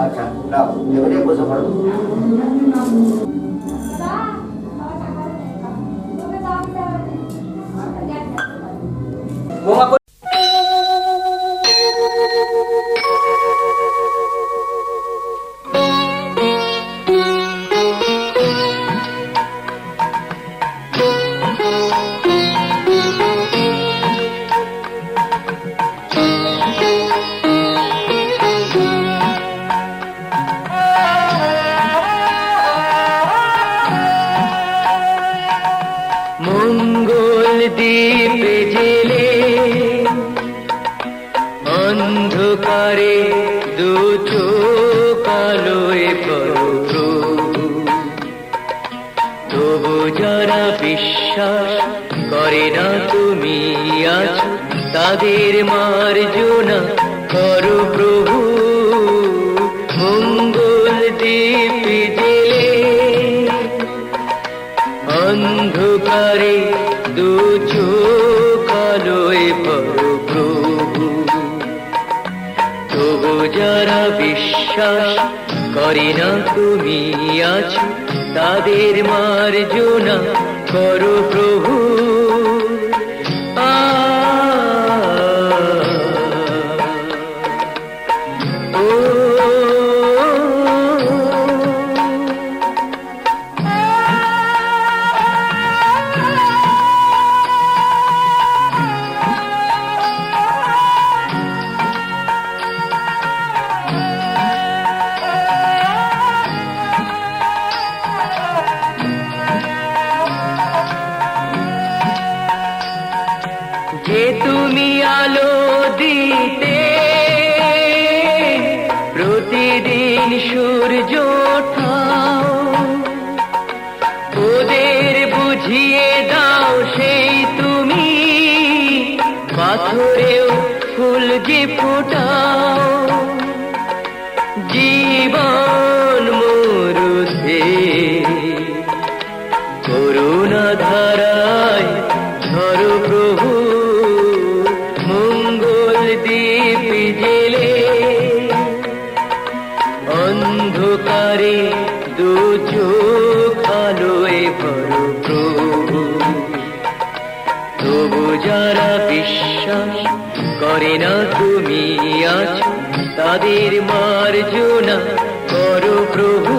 আচ্ছা নাও এবারে বসে পড়ো। মঙ্গল দ্বীপ জেলে অন্ধকারে দু চোখ আলোয় প্রভু, তবু যারা বিশ্বাস করে না তুমি আছো তাদের মার্জনা করো প্রভু। মঙ্গল দ্বীপ জেলে অন্ধকারে দু চোখ আলোয় পড়ো প্রভু, তবু যারা বিশ্বাস করে না তুমি আছো তাদের মার্জনা করো প্রভু। যে তুমি আলো দিতে প্রতিদিন সূর্য ওঠাও, ওদের বুঝিয়ে দাও সেই তুমি পাথরেও ফুল যে ফোটাও। জীবন মরুতে করুণা ধারায় ধরো প্রভু। মঙ্গল দ্বীপ জেলে অন্ধকারে দু চোখ আলোয় ভরো প্রভু, তবু যারা বিশ্বাস করে না তুমি আছো তাদের মার্জনা করো প্রভু।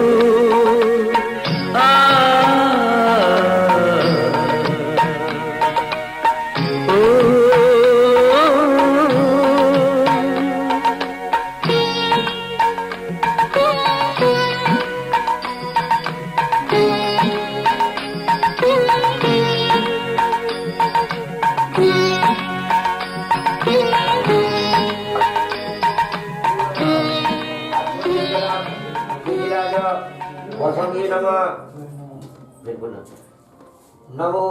নমো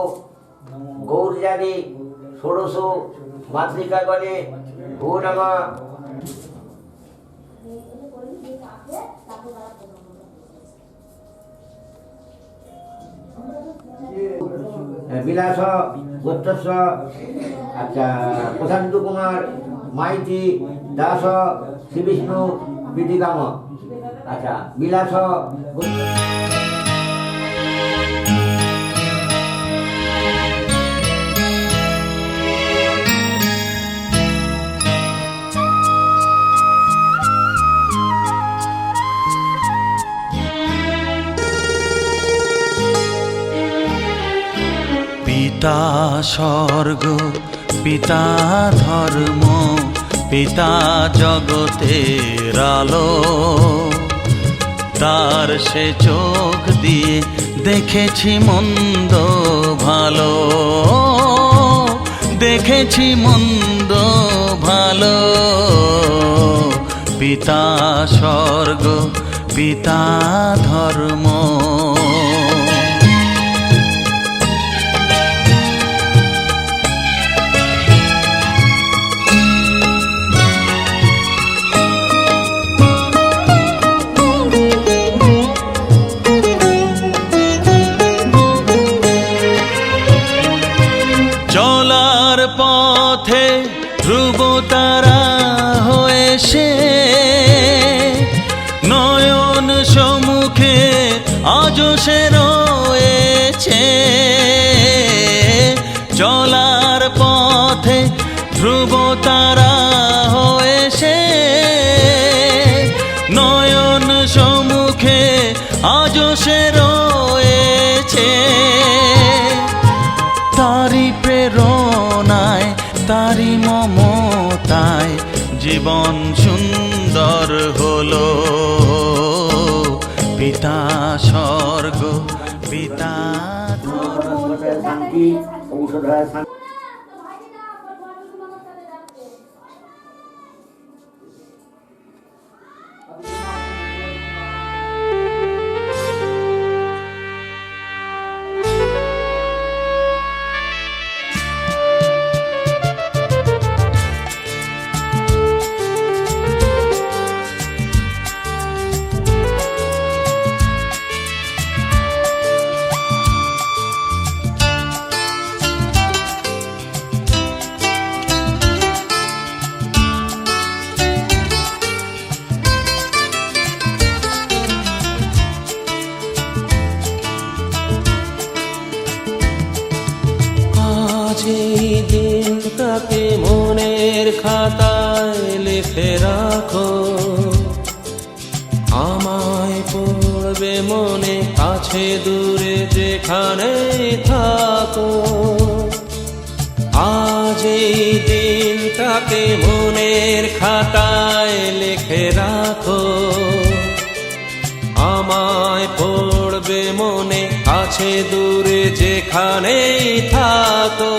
গৌরজানি ষোড়শ মাতৃকাগণে ভূ নমঃ। বিলাস গোত্রস্য আচ্ছা প্রশান্ত কুমার মাইতি দাস শ্রী বিষ্ণু বিধিকাম। আচ্ছা বিলাস পিতা স্বর্গ, পিতা ধর্ম, পিতা জগতের আলো, তার সে চোখ দিয়ে দেখেছি মন্দ ভালো, দেখেছি মন্দ ভালো। পিতা স্বর্গ, পিতা ধর্ম। চলার পথে ধ্রুব তারা হয়ে সে সে রয়েছে চলার পথে ধ্রুব তারা হয়েছে নয়ন সম্মুখে আজও সে রয়েছে তারি প্রেরণায় তারি মমতায় জীবন সুন্দর হলো পিতা স্বর্গ পিতা শান্তি ঔষধায় শান্তি। এই দিনটাকে মনের খাতায় লিখে রাখো আমায় পড়বে মনে কাছে দূরে যেখানে থাকো আজ এই দিনটাকে মনের খাতায় লিখে রাখো আমায় পড়বে মনে কাছে দূরে যেখানেই থাকো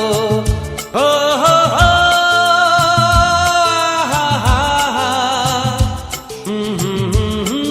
ও হো হো, হা হা হা, হুম হুম হুম হুম।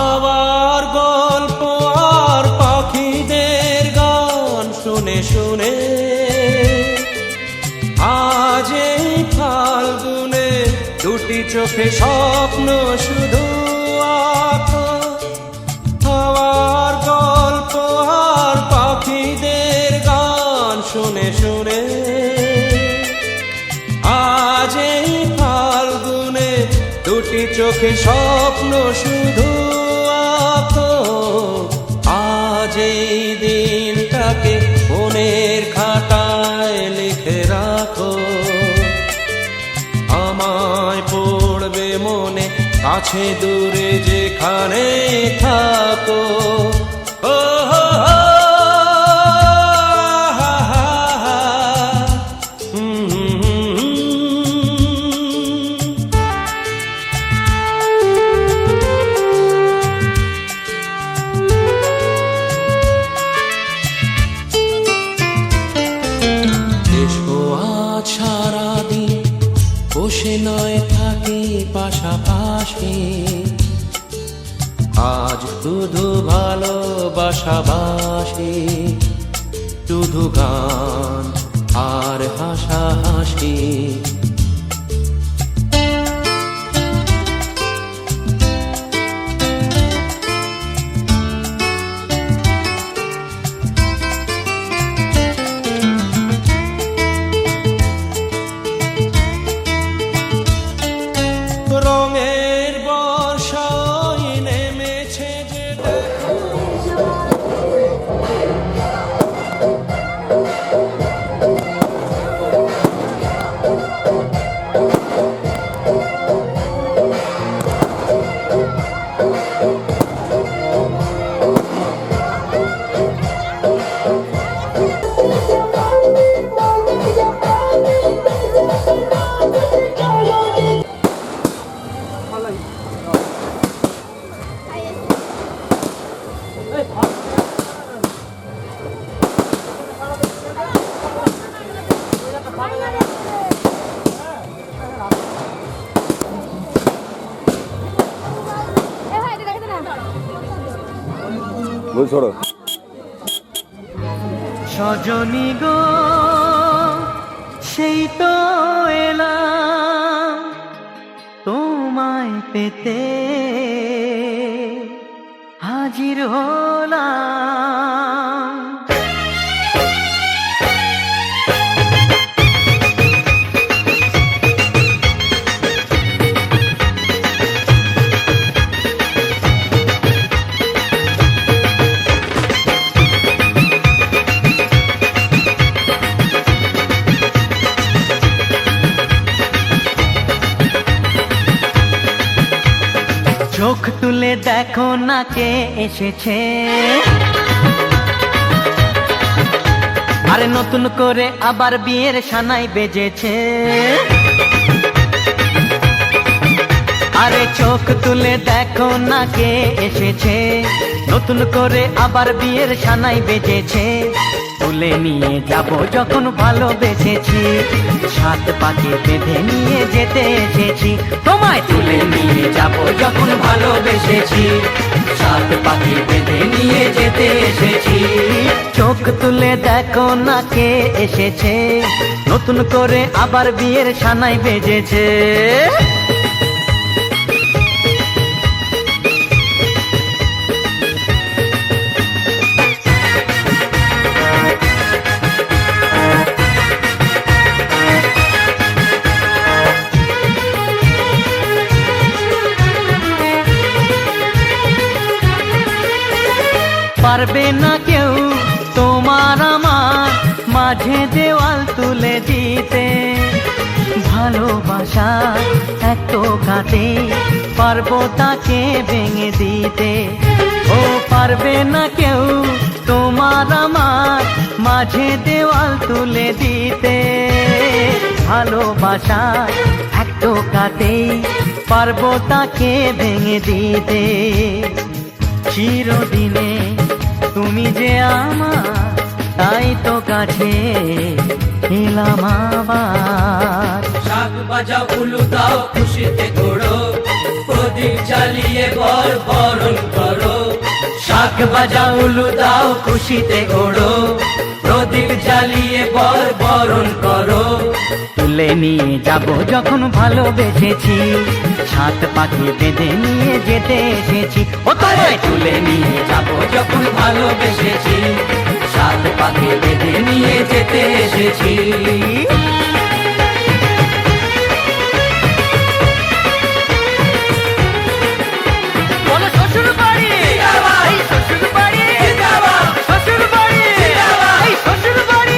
আবার গল্প আর পাখিদের গান শুনে শুনে আজ এই ফাল্গুনে দুটি চোখে স্বপ্ন শুধু আঁকো আবার গল্প আর পাখিদের গান শুনে শুনে আজ এই ফাল্গুনে দুটি চোখে স্বপ্ন শুধু আঁকো আজ এই দিনটাকে মনের খাতায় লিখে রাখো আমায় পড়বে মনে কাছে দূরে যেখানে থাকো ও হো হো, হা হা হা, হুম হুম হুম হুম। এসো আজ সারাদিন বসে নয় থাকি পাশাপাশি আজ শুধু ভালোবাসাবাসি শুধু গান আর হাসাহাসি রঙের বর্ষায় নেমেছে যে সজনী গো সেই তো এলাম তোমায় পেতে, হাজির হলাম। চোখ তুলে দেখো না কে এসেছে, আরে নতুন করে আবার বিয়ের সানাই বেজেছে। আরে চোখ তুলে দেখো না কে এসেছে, নতুন করে আবার বিয়ের সানাই বেজেছে। তুলে নিয়ে যাব যখন ভালোবেসেছি, সাত পাকে বেঁধে নিয়ে যেতে এসেছি। তোমায় তুলে নিয়ে যাব যখন ভালোবেসেছি, সাত পাকে বেঁধে নিয়ে যেতে এসেছি। চোখ তুলে দেখো না কে এসেছে, নতুন করে আবার বিয়ের সানাই বেজেছে। পারবে না কেউ তোমার আমার মাঝে দেওয়াল তুলে দিতে, ভালোবাসা এত কাটে পারবো তাকে ভেঙে দিতে। ও পারবে না কেউ তোমার আমার মাঝে দেওয়াল তুলে দিতে, ভালোবাসা এত কাটে পারবো তাকে ভেঙে দিতে। চিরদিনে তুমি যে আমার, তাই তো কাছে এলাম আবার। শাক বাজাও উলু দাও খুশিতে ঘোড়ো, প্রদীপ জ্বালিয়ে বর বরণ করো। শাক বাজাও উলু দাও খুশিতে ওড়ো, প্রদীপ জ্বালিয়ে বর বরণ করো। তুলে নিয়ে যাব যখন ভালোবেসেছি, সাত পাকে বেঁধে নিয়ে যেতে এসেছি। ও তোমায় তুলে নিয়ে যাব যখন ভালোবেসেছি, সাত পাকে বেঁধে নিয়ে যেতে এসেছি। শ্বশুর বাড়ি, শ্বশুর বাড়ি, শ্বশুর বাড়ি, শ্বশুর বাড়ি।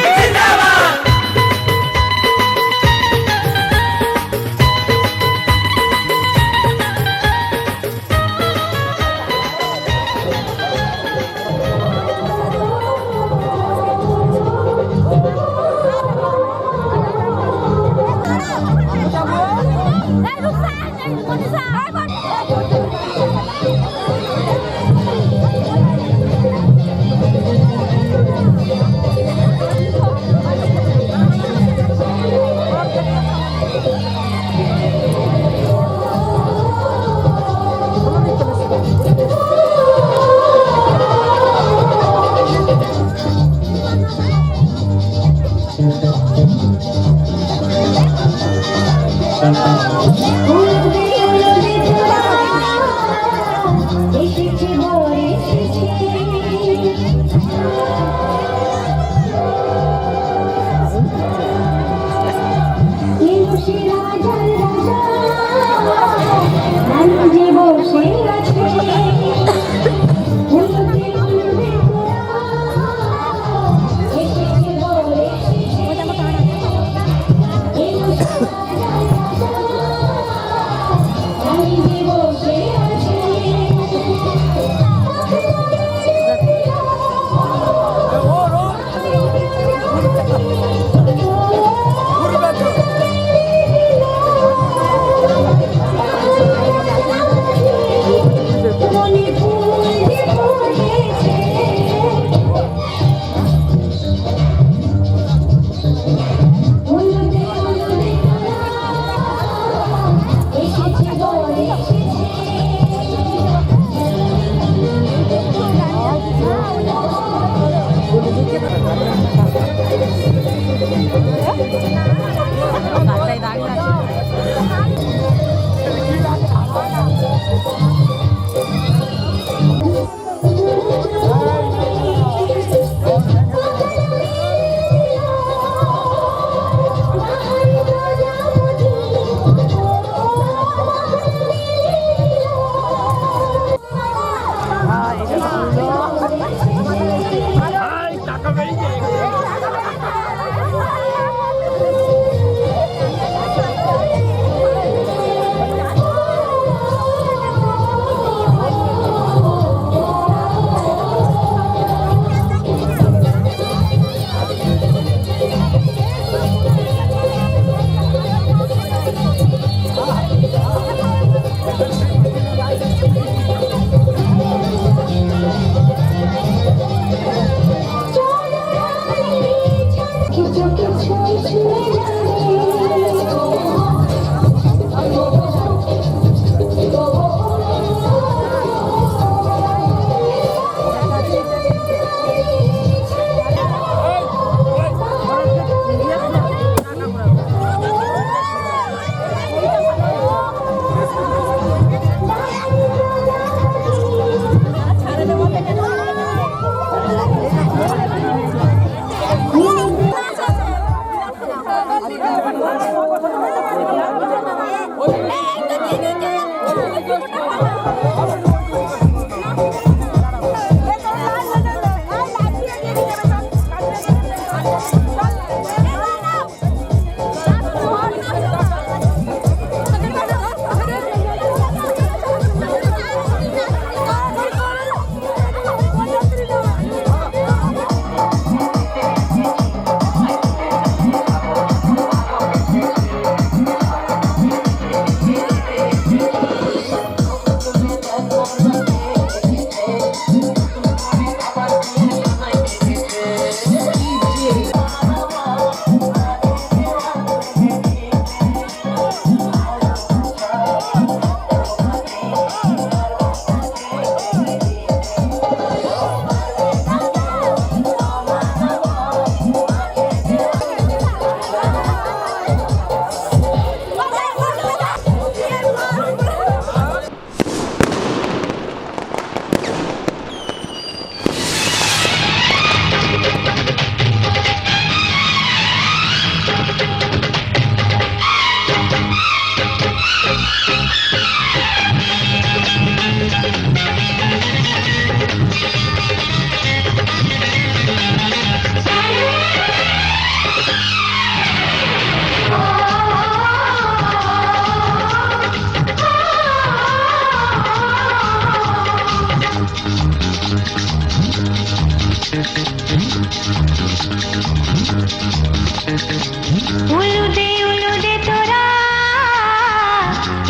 উলুদে উলুদে তোরা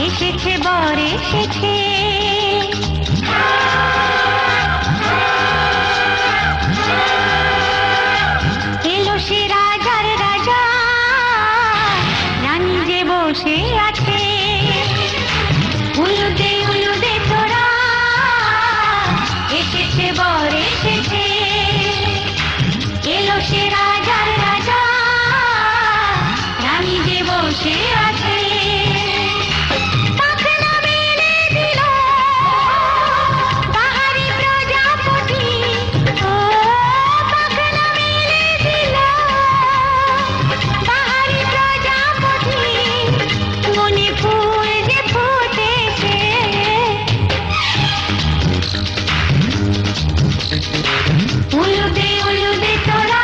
এসেছে বর এসেছে এলো সে রাজার রাজা রানী যে বসে আছে উলুদে উলুদে তোরা এসেছে বর এসেছে এলো সে রাজার রাজা রানী যে বসে আছে পাখনা মেলে দিল পাহাড়ি প্রজাপতি ও পাখনা মেলে দিল পাহাড়ি প্রজাপতি মনে ফুল যে ফুটেছে উলুদে উলুদে তোরা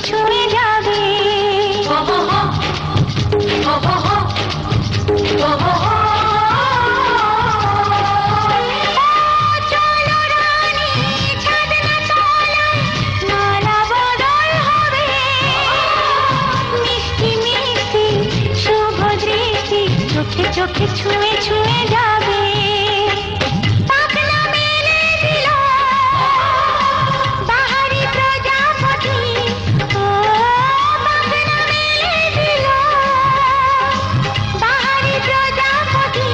ছুঁয়ে যাবে। চলো রানী, ছাদনা তলায় নালা বদল হবে। মিষ্টি মিষ্টি শুভ দৃষ্টি চোখে চোখে ছুঁয়ে ছুঁয়ে যাবে। পাখনা মেলে দিল বাহারি প্রজাপতি, ও পাখনা মেলে দিল বাহারি প্রজাপতি,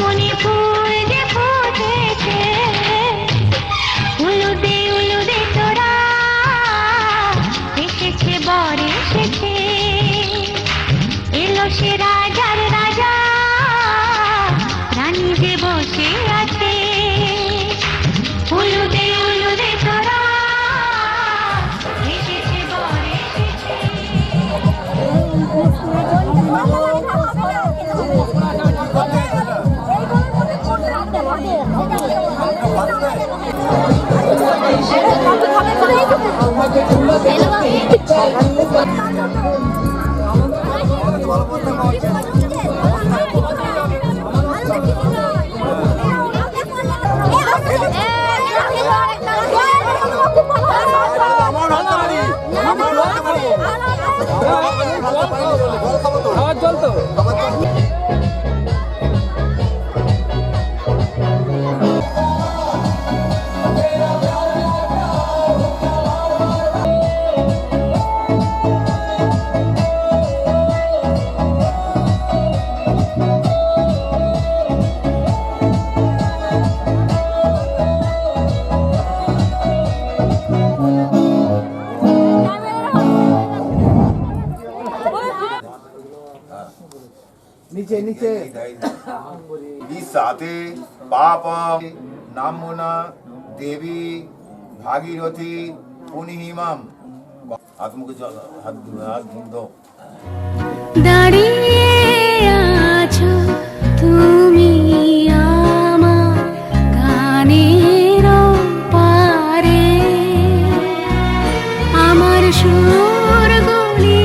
মনে ফুল যে ফুটেছে। উলুদে তোরা এসেছে বর এসেছে, এলো সে রাজার রাজা, রানী যে বসে আছে। উলুদে তোরা এসেছে বর এসেছে। সাথে পাপ নামনা দেবী ভাগীরথী পুনিহিমাম। হাত মুখে জল, হাত ধো। দাঁড়িয়ে আছো তুমি আমার গানের পারে, আমার সুর গুলি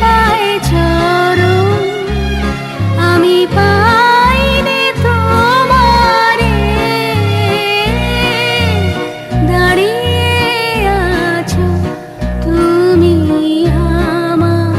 পায় চরণ, আমি পাইনি তোমারে। দাঁড়িয়ে আছো তুমি আমার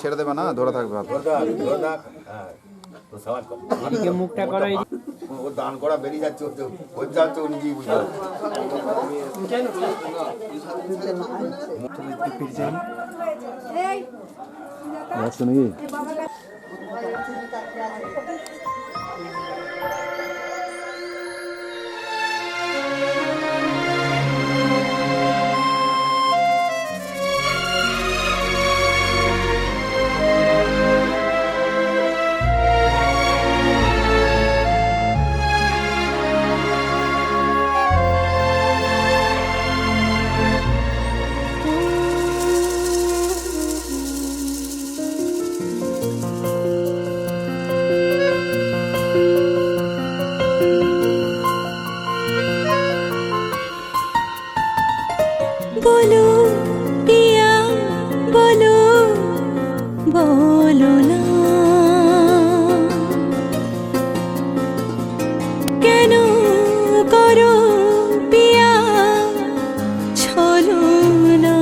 ছেড়ে দেবে না, ধরে থাকবে হাত। ধরে থাক, হ্যাঁ, তো সমাজ কর। মুখটা করো ও দান করা বেরিয়ে যাচ্ছে, ওর যাচ্ছে ও নিজেই বুঝতে পারছে। বলো পিয়া বলো, বলো না কেন করো পিয়া ছলো না।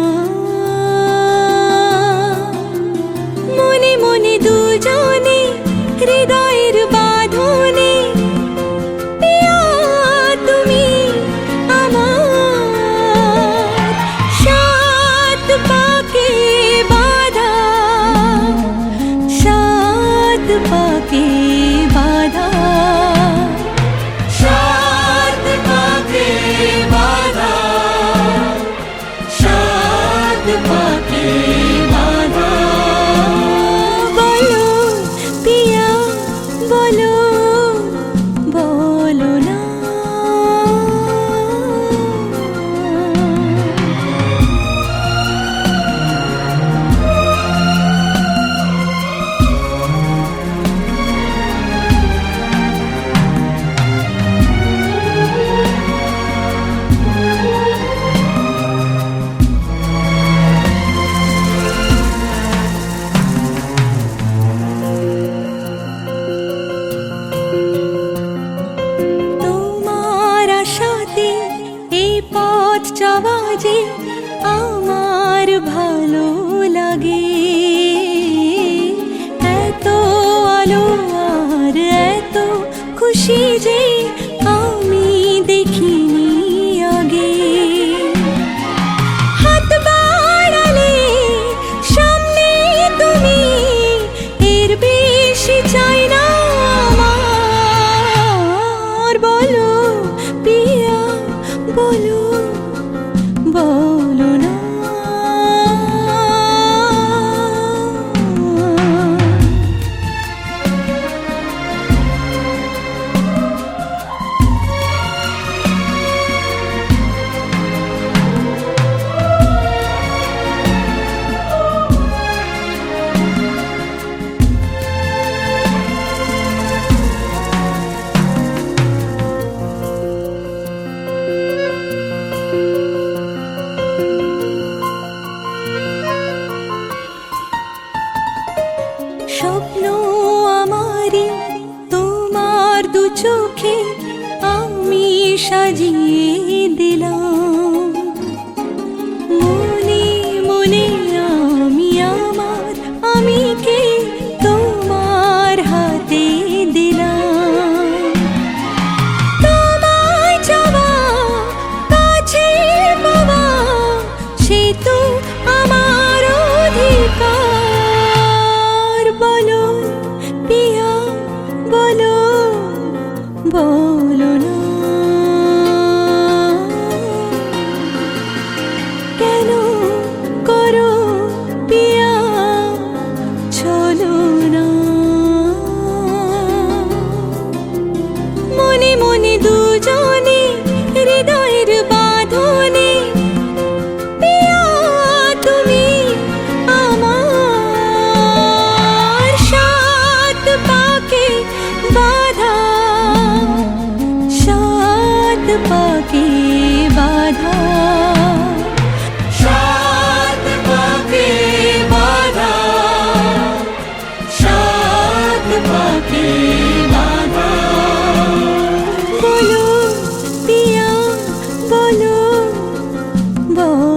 মনে মনে দুজনে হৃদয়ের বাঁধনে পিয়া তুমি আমার সাত পাকে বাঁধা, সাত পাকে বাঁধা, সাত পাকে বাঁধা, সাত পাকে বাঁধা। বলো পিয়া বলো, বলো না তোমার আশাতে এই পথ চলা যে আমার ভালো লাগে। এত আলো আর এত খুশি যে আমি দেখিনি আগে। হাত বাড়ালে সামনে তুমি, এর বেশি চাই না আমার। বলো পিয়া বলো, বলো না স্বপ্ন আমারই তোমার দু চোখে আমি সাজিয়ে দিলাম। মনে মনে আমি আমার আমিকে তোমার হাতে দিলাম। তোমায় চাওয়া কাছে পাওয়া সে তো আমার অধিকার। বলো পিয়া বলো, বলো না কেন করো পিয়া ছলো না। মনে মনে দুজনে হৃদয়ের বাঁধনে পিয়া তুমি আমার সাত পাকে বাঁধা, সাত পাকে বাঁধা, সাত পাকে বাঁধা, সাত পাকে বাঁধা। বলো পিয়া বলো, বলো